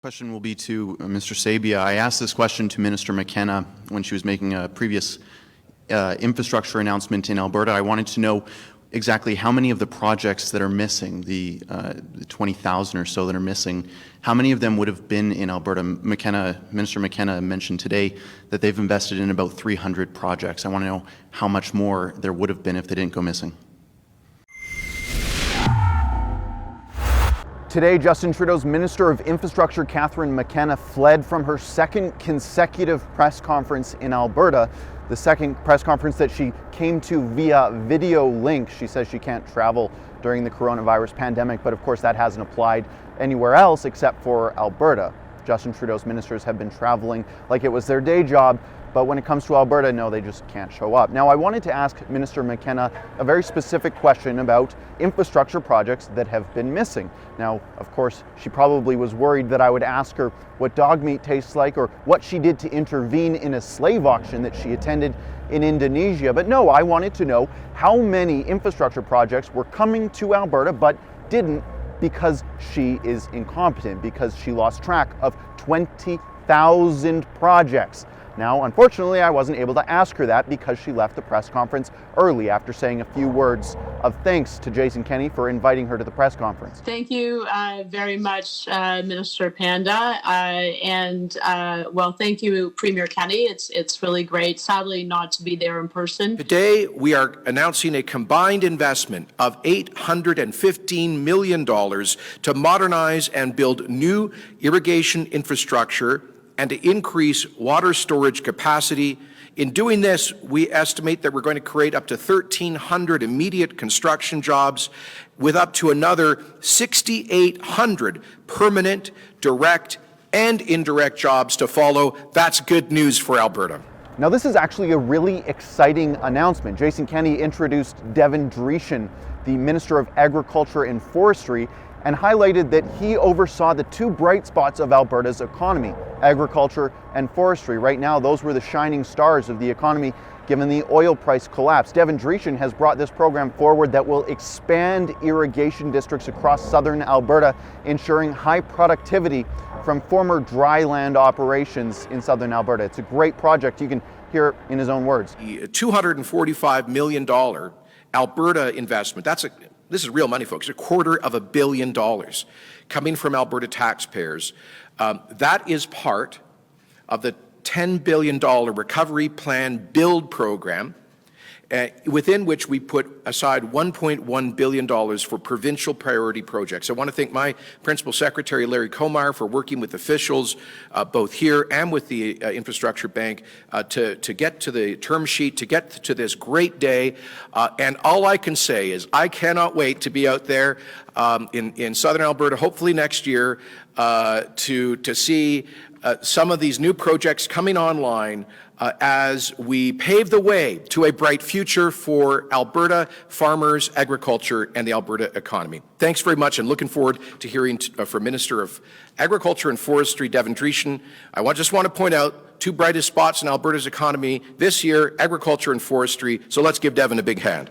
Question will be to Mr. Sabia. I asked this question to Minister McKenna when she was making a previous infrastructure announcement in Alberta. I wanted to know exactly how many of the projects that are missing, the 20,000 or so that are missing, how many of them would have been in Alberta? Minister McKenna mentioned today that they've invested in about 300 projects. I want to know how much more there would have been if they didn't go missing. Today, Justin Trudeau's Minister of Infrastructure, Catherine McKenna, fled from her second consecutive press conference in Alberta, the second press conference that she came to via video link. She says she can't travel during the coronavirus pandemic, but of course that hasn't applied anywhere else except for Alberta. Justin Trudeau's ministers have been traveling like it was their day job, but when it comes to Alberta, no, they just can't show up. Now, I wanted to ask Minister McKenna a very specific question about infrastructure projects that have been missing. Now, of course, she probably was worried that I would ask her what dog meat tastes like or what she did to intervene in a slave auction that she attended in Indonesia. But no, I wanted to know how many infrastructure projects were coming to Alberta but didn't because she is incompetent, because she lost track of 20,000 projects. Now, unfortunately, I wasn't able to ask her that because she left the press conference early after saying a few words of thanks to Jason Kenney for inviting her to the press conference. Thank you very much, Minister Panda, thank you, Premier Kenney. It's really great, sadly, not to be there in person. Today, we are announcing a combined investment of $815 million to modernize and build new irrigation infrastructure and to increase water storage capacity. In doing this, we estimate that we're going to create up to 1,300 immediate construction jobs with up to another 6,800 permanent, direct, and indirect jobs to follow. That's good news for Alberta. Now, this is actually a really exciting announcement. Jason Kenney introduced Devin Dreeshen, the Minister of Agriculture and Forestry, and highlighted that he oversaw the two bright spots of Alberta's economy, agriculture and forestry. Right now, those were the shining stars of the economy given the oil price collapse. Devin Dreeshen has brought this program forward that will expand irrigation districts across southern Alberta, ensuring high productivity from former dry land operations in southern Alberta. It's a great project. You can hear it in his own words. $245 million Alberta investment. This is real money, folks, $250 million coming from Alberta taxpayers. That is part of the $10 billion recovery plan build program, within which we put aside $1.1 billion for provincial priority projects. I want to thank my Principal Secretary, Larry Comar, for working with officials both here and with the Infrastructure Bank to get to the term sheet, to get to this great day. And all I can say is I cannot wait to be out there in southern Alberta, hopefully next year, to see some of these new projects coming online as we pave the way to a bright future for Alberta farmers, agriculture, and the Alberta economy. Thanks very much, and looking forward to hearing from Minister of Agriculture and Forestry, Devin Dreeshen. I just want to point out two brightest spots in Alberta's economy this year, agriculture and forestry. So let's give Devin a big hand.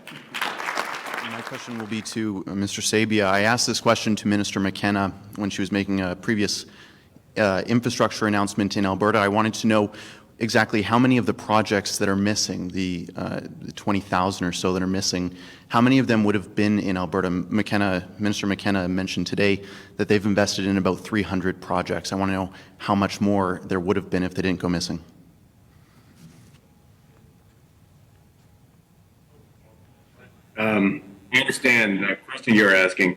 My question will be to Mr. Sabia. I asked this question to Minister McKenna when she was making a previous infrastructure announcement in Alberta. I wanted to know exactly how many of the projects that are missing, the 20,000 or so that are missing, how many of them would have been in Alberta? Minister McKenna mentioned today that they've invested in about 300 projects. I want to know how much more there would have been if they didn't go missing. I understand the question you're asking,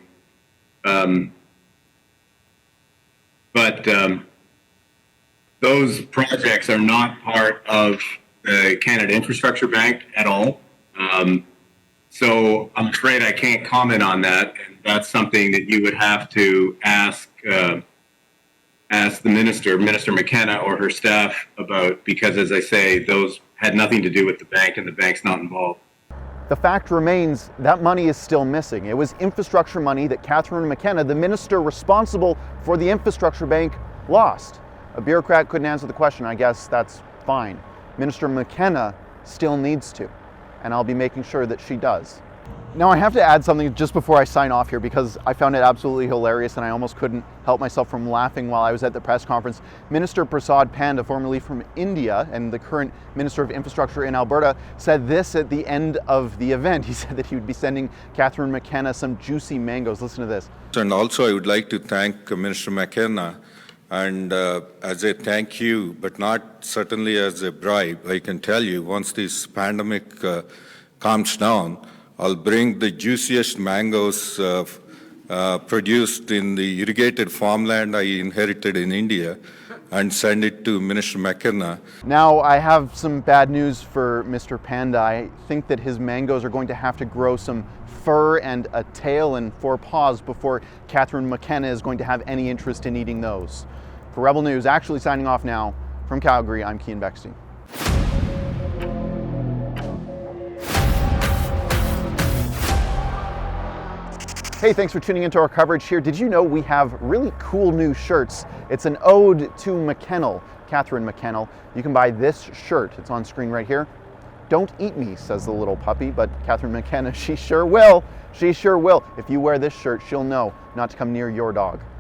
but those projects are not part of the Canada Infrastructure Bank at all. So I'm afraid I can't comment on that. And that's something that you would have to ask the Minister McKenna or her staff about, because as I say, those had nothing to do with the bank and the bank's not involved. The fact remains that money is still missing. It was infrastructure money that Catherine McKenna, the minister responsible for the infrastructure bank, lost. A bureaucrat couldn't answer the question. I guess that's fine. Minister McKenna still needs to, and I'll be making sure that she does. Now I have to add something just before I sign off here because I found it absolutely hilarious and I almost couldn't help myself from laughing while I was at the press conference. Minister Prasad Panda, formerly from India and the current Minister of Infrastructure in Alberta, said this at the end of the event. He said that he would be sending Catherine McKenna some juicy mangoes. Listen to this. And also I would like to thank Minister McKenna, and as a thank you, but not certainly as a bribe. I can tell you, once this pandemic calms down, I'll bring the juiciest mangoes produced in the irrigated farmland I inherited in India and send it to Minister McKenna. Now I have some bad news for Mr. Panda. I think that his mangoes are going to have to grow some fur and a tail and 4 paws before Catherine McKenna is going to have any interest in eating those. For Rebel News, actually signing off now from Calgary, I'm Keean Bexte. Hey, thanks for tuning into our coverage here. Did you know we have really cool new shirts? It's an ode to McKenna, Catherine McKenna. You can buy this shirt. It's on screen right here. Don't eat me, says the little puppy, but Catherine McKenna, she sure will. She sure will. If you wear this shirt, she'll know not to come near your dog.